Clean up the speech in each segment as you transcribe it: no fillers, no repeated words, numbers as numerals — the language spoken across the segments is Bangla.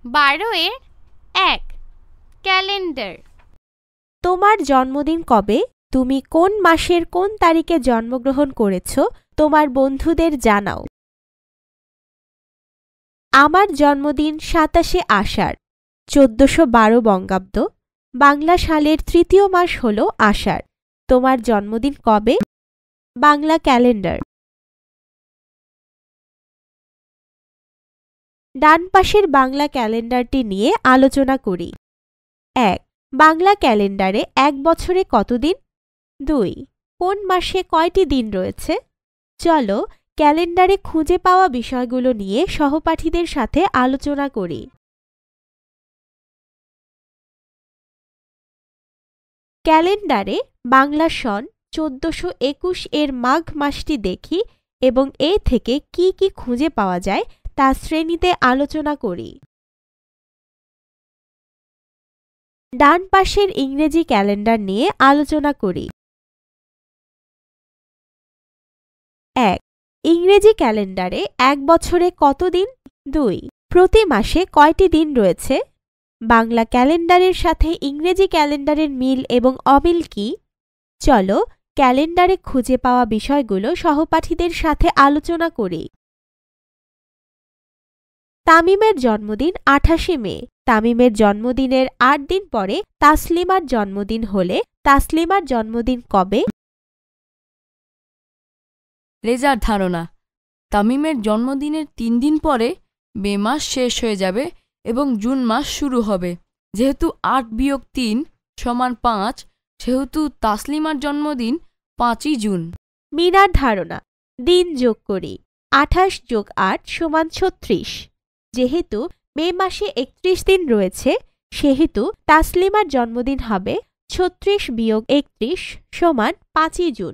12 1 ক্যালেন্ডার। তোমার জন্মদিন কবে? তুমি কোন মাসের কোন তারিখে জন্মগ্রহণ করেছ? তোমার বন্ধুদের জানাও। আমার জন্মদিন 27 আষাঢ় 1412 বঙ্গাব্দ। বাংলা সালের তৃতীয় মাস হল আষাঢ়। তোমার জন্মদিন কবে? বাংলা ক্যালেন্ডার। ডান পাশের বাংলা ক্যালেন্ডারটি নিয়ে আলোচনা করি। 1. বাংলা ক্যালেন্ডারে এক বছরে কতদিন? 2. কোন মাসে কয়টি দিন রয়েছে? চলো ক্যালেন্ডারে খুঁজে পাওয়া বিষয়গুলো নিয়ে সহপাঠীদের সাথে আলোচনা করি। ক্যালেন্ডারে বাংলা সন 1421 এর মাঘ মাসটি দেখি এবং এ থেকে কি কি খুঁজে পাওয়া যায় তা শ্রেণীতে আলোচনা করি। ডান পাশের ইংরেজি ক্যালেন্ডার নিয়ে আলোচনা করি। 1. ইংরেজি ক্যালেন্ডারে এক বছরে কত দিন? 2. প্রতি মাসে কয়টি দিন রয়েছে? বাংলা ক্যালেন্ডারের সাথে ইংরেজি ক্যালেন্ডারের মিল এবং অমিল কি? চলো ক্যালেন্ডারে খুঁজে পাওয়া বিষয়গুলো সহপাঠীদের সাথে আলোচনা করি। তামিমের জন্মদিন 28 মে। তামিমের জন্মদিনের 8 দিন পরে তাসলিমার জন্মদিন হলে তাসলিমার জন্মদিন কবে? রেজার ধারণা, তামিমের জন্মদিনের 3 দিন পরে মে মাস শেষ হয়ে যাবে এবং জুন মাস শুরু হবে। যেহেতু 8-3 = 5, সেহেতু তাসলিমার জন্মদিন 5ই জুন। মিনার ধারণা, দিন যোগ করি। 28 + 8 = 36। যেহেতু মে মাসে 31 দিন রয়েছে সেহেতু তাসলিমার জন্মদিন হবে 36 - 31 = 5ই জুন।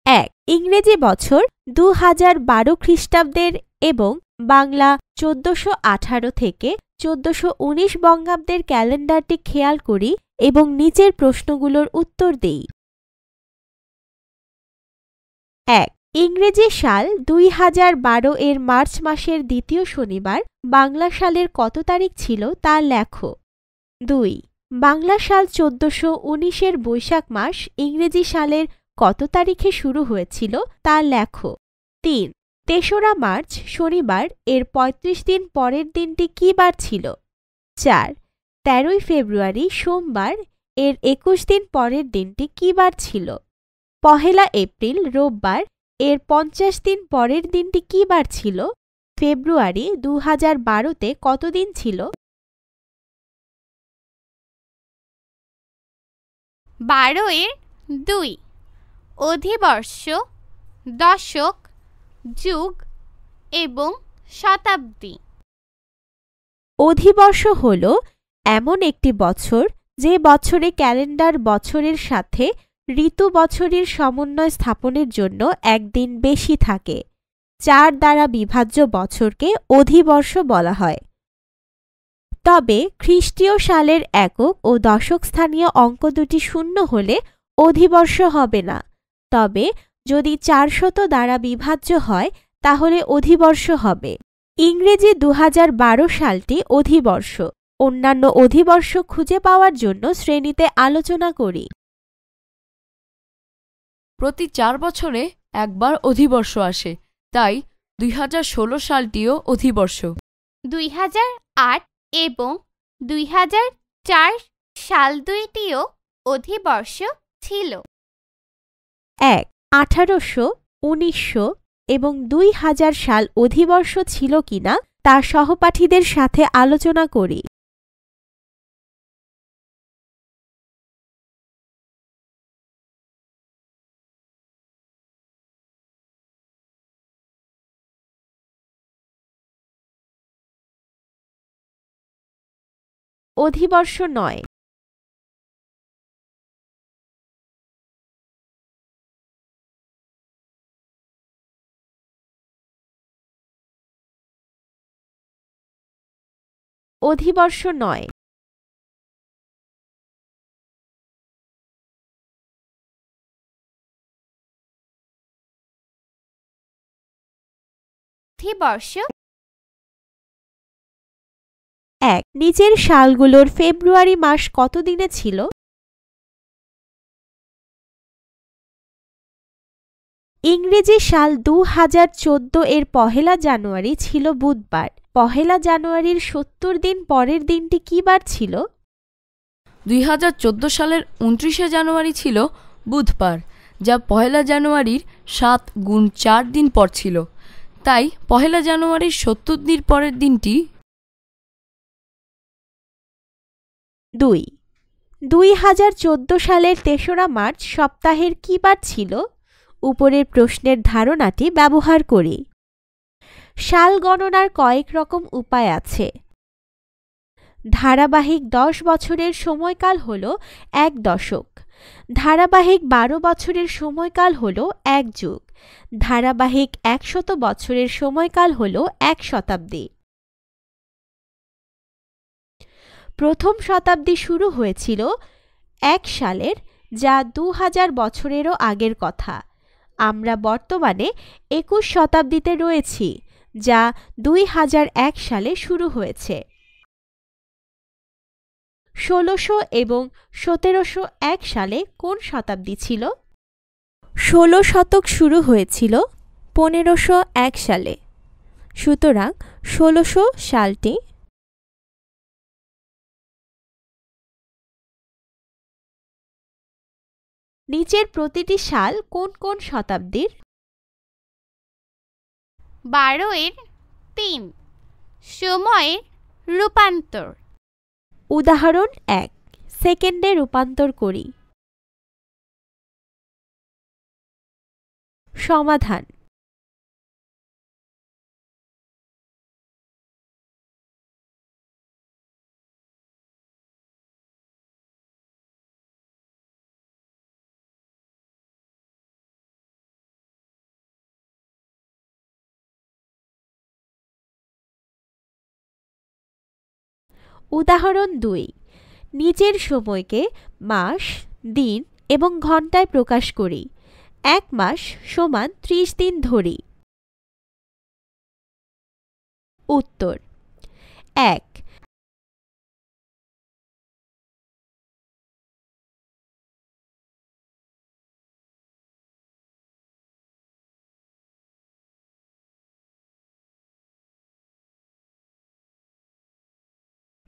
1. ইংরেজি বছর 2012 খ্রিস্টাব্দের এবং বাংলা 1418 থেকে 1419 বঙ্গাব্দের ক্যালেন্ডারটি খেয়াল করি এবং নিচের প্রশ্নগুলোর উত্তর দেই। 1. ইংরেজি সাল 2012 এর মার্চ মাসের দ্বিতীয় শনিবার বাংলা সালের কত তারিখ ছিল তা লেখো। 2. বাংলা সাল 1419 এর বৈশাখ মাস ইংরেজি সালের কত তারিখে শুরু হয়েছিল তা লেখো। 3. 3রা মার্চ শনিবার এর 35 দিন পরের দিনটি কী বার ছিল? 4. 13ই ফেব্রুয়ারি সোমবার এর 21 দিন পরের দিনটি কী বার ছিল? 1 এপ্রিল রোববার এর 50 দিন পরের দিনটি কী বার ছিল? ফেব্রুয়ারি 2012-তে কত দিন ছিল? 12-2 অধিবর্ষ, দশক, যুগ এবং শতাব্দী। অধিবর্ষ হল এমন একটি বছর যে বছরে ক্যালেন্ডার বছরের সাথে ঋতু বছরের সমন্বয় স্থাপনের জন্য একদিন বেশি থাকে। 4 দ্বারা বিভাজ্য বছরকে অধিবর্ষ বলা হয়। তবে খ্রিস্টীয় সালের একক ও দশক স্থানীয় অঙ্ক দুটি শূন্য হলে অধিবর্ষ হবে না। তবে যদি 400 দ্বারা বিভাজ্য হয় তাহলে অধিবর্ষ হবে। ইংরেজি 2012 সালটি অধিবর্ষ। অন্যান্য অধিবর্ষ খুঁজে পাওয়ার জন্য শ্রেণীতে আলোচনা করি। প্রতি 4 বছরে একবার অধিবর্ষ আসে, তাই 2016 সালটিও অধিবর্ষ। 2008 এবং 2004 সাল দুইটিও অধিবর্ষ ছিল। 1. 1800, 1900 এবং 2000 সাল অধিবর্ষ ছিল কিনা তা সহপাঠীদের সাথে আলোচনা করি। অধিবর্ষ নয়। অধিবর্ষ নয়। অধিবর্ষ। 1. নিচের সালগুলোর ফেব্রুয়ারি মাস কত দিনে ছিল? ইংরেজি সাল 2014 এর 1 জানুয়ারি ছিল বুধবার। 1 জানুয়ারির 70 দিন পরের দিনটি কি বার ছিল? 2014 সালের 29 জানুয়ারি ছিল বুধবার, যা 1 জানুয়ারির 7 গুণ 4 দিন পর ছিল। তাই 1 জানুয়ারির 70 দিন পরের দিনটি। 2. 2014 সালের 3রা মার্চ সপ্তাহের কি বার ছিল? উপরের প্রশ্নের ধারণাটি ব্যবহার করি। সাল গণনার কয়েক রকম উপায় আছে। ধারাবাহিক 10 বছরের সময়কাল হল 1 দশক। ধারাবাহিক 12 বছরের সময়কাল হল 1 যুগ। ধারাবাহিক 100 বছরের সময়কাল হল 1 শতাব্দী। প্রথম শতাব্দী শুরু হয়েছিল 1 সালের, যা 2000 বছরেরও আগের কথা। আমরা বর্তমানে 21 শতাব্দীতে রয়েছি, যা 2001 সালে শুরু হয়েছে। 1600 এবং 1701 সালে কোন শতাব্দী ছিল? 16 শতক শুরু হয়েছিল 1501 সালে। সুতরাং 1600 সালটি। নিচের প্রতিটি সাল কোন কোন শতাব্দীর? 12-3 সময়ের রূপান্তর। উদাহরণ 1, সেকেন্ডে রূপান্তর করি। সমাধান। উদাহরণ 2, নিচের সময়কে মাস, দিন এবং ঘন্টায় প্রকাশ করি। 1 মাস সমান 30 দিন ধরি। উত্তর 1।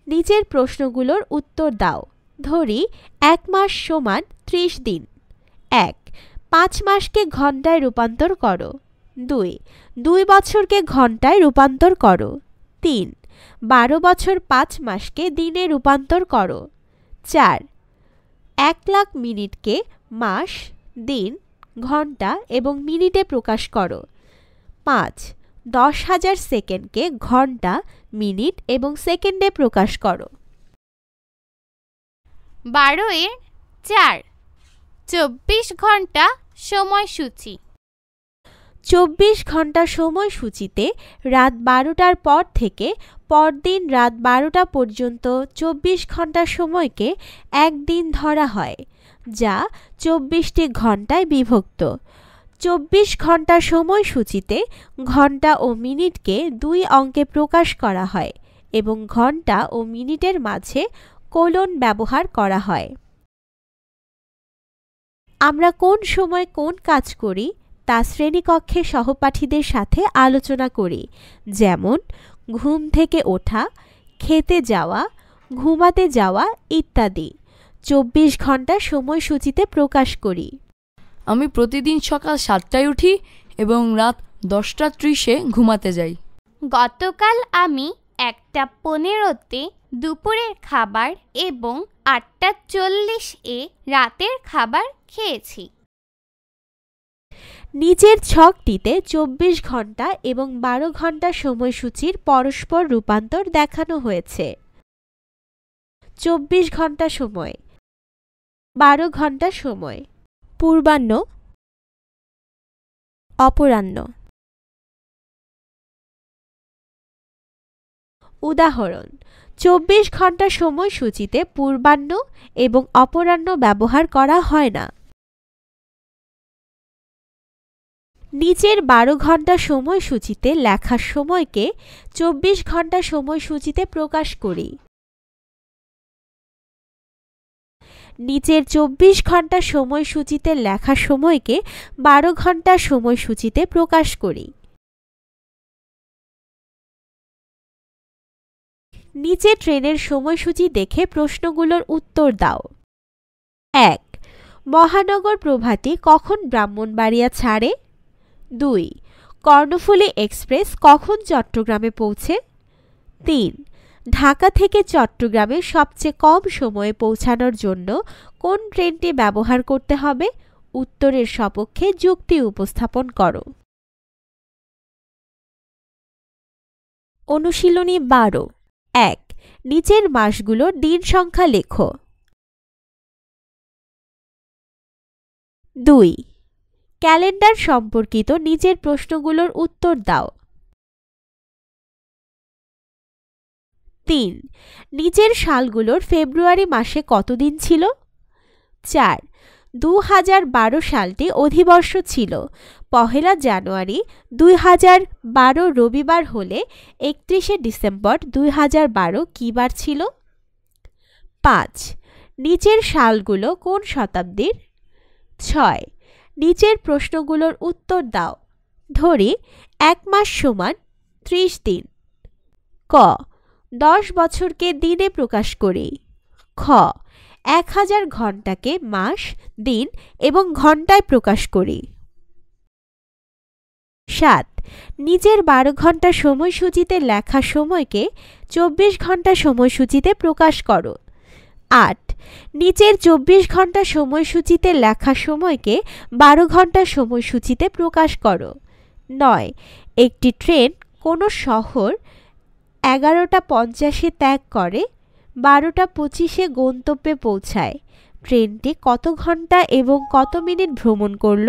নিচের প্রশ্নগুলোর উত্তর দাও। ধরি 1 মাস সমান 30 দিন। 1. 5 মাসকে ঘন্টায় রূপান্তর করো। 2. 2 বছরকে ঘন্টায় রূপান্তর করো। 3. 12 বছর 5 মাসকে দিনে রূপান্তর করো। 4. 1 লাখ মিনিটকে মাস, দিন, ঘন্টা এবং মিনিটে প্রকাশ করো। 5. 10,000 সেকেন্ডকে ঘন্টা, মিনিট এবং সেকেন্ডে প্রকাশ করো। 12-4 24 ঘন্টা সময়সূচি। 24 ঘন্টা সময়সূচিতে রাত 12টার পর থেকে পরদিন রাত 12টা পর্যন্ত 24 ঘন্টা সময়কে এক দিন ধরা হয়, যা 24টি ঘন্টায় বিভক্ত। 24 ঘন্টা সময়সূচিতে ঘন্টা ও মিনিটকে 2 অঙ্কে প্রকাশ করা হয় এবং ঘন্টা ও মিনিটের মাঝে কোলন ব্যবহার করা হয়। আমরা কোন সময় কোন কাজ করি তা শ্রেণীকক্ষে সহপাঠীদের সাথে আলোচনা করি, যেমন ঘুম থেকে ওঠা, খেতে যাওয়া, ঘুমাতে যাওয়া ইত্যাদি 24 ঘন্টা সময়সূচিতে প্রকাশ করি। আমি প্রতিদিন সকাল 7টায় উঠি এবং রাত 10:30-এ ঘুমাতে যাই। গতকাল আমি 1:15-তে দুপুরের খাবার এবং 8:40-এ রাতের খাবার খেয়েছি। নিচের ছকটিতে 24 ঘন্টা এবং 12 ঘন্টা সময়সূচির পরস্পর রূপান্তর দেখানো হয়েছে। 24 ঘন্টা সময়, 12 ঘন্টা সময়, পূর্বাহ্ন, অপরাহ্ন। উদাহরণ: 24 ঘন্টা সময়সূচিতে পূর্বাহ্ন এবং অপরাহ্ন ব্যবহার করা হয় না। নিচের 12 ঘন্টা সময়সূচিতে লেখা সময়কে 24 ঘন্টা সময়সূচিতে প্রকাশ করি। নিচের 24 ঘন্টা সময়সূচিতে লেখা সময়কে 12 ঘন্টা সময়সূচিতে প্রকাশ করি। নিচে ট্রেনের সময়সূচি দেখে প্রশ্নগুলোর উত্তর দাও। 1. মহানগর প্রভাতী কখন ব্রাহ্মণবাড়িয়া ছাড়ে? 2. কর্ণফুলী এক্সপ্রেস কখন চট্টগ্রামে পৌঁছে? 3. ঢাকা থেকে চট্টগ্রামে সবচেয়ে কম সময়ে পৌঁছানোর জন্য কোন ট্রেনটি ব্যবহার করতে হবে? উত্তরের সপক্ষে যুক্তি উপস্থাপন করো। অনুশীলনী 12। 1. নিচের মাসগুলোর দিন সংখ্যা লেখো। 2. ক্যালেন্ডার সম্পর্কিত নিচের প্রশ্নগুলোর উত্তর দাও। 3. নিচের সালগুলোর ফেব্রুয়ারি মাসে কত দিন ছিল? 4. 2012 সালটি অধিবর্ষ ছিল। 1 জানুয়ারি 2012 রবিবার হলে 31 ডিসেম্বর 2012 কী বার ছিল? 5. নিচের সালগুলো কোন শতাব্দীর? 6. নিচের প্রশ্নগুলোর উত্তর দাও। ধরি 1 মাস সমান 30 দিন। ক. 10 বছরকে দিনে প্রকাশ করি। খ. 1000 ঘন্টাকে মাস, দিন এবং ঘন্টায় প্রকাশ করি। 7. নিচের 12 ঘন্টা সময়সূচিতে লেখা সময়কে 24 ঘন্টা সময়সূচিতে প্রকাশ করো। 8. নিচের 24 ঘন্টা সময়সূচিতে লেখা সময়কে 12 ঘন্টা সময়সূচিতে প্রকাশ করো। 9. একটি ট্রেন কোনো শহর 11:50 ত্যাগ করে 12:25 গন্তব্যে পৌঁছায়। ট্রেনটি কত ঘন্টা এবং কত মিনিট ভ্রমণ করল?